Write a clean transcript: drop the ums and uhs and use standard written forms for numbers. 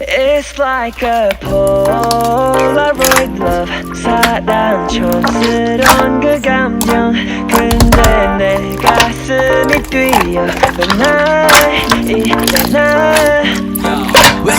It's like a Polaroid Love 사랑 촌스러운 그 감정 근데 내 가슴이 뛰어 왜 날 잊잖아 왜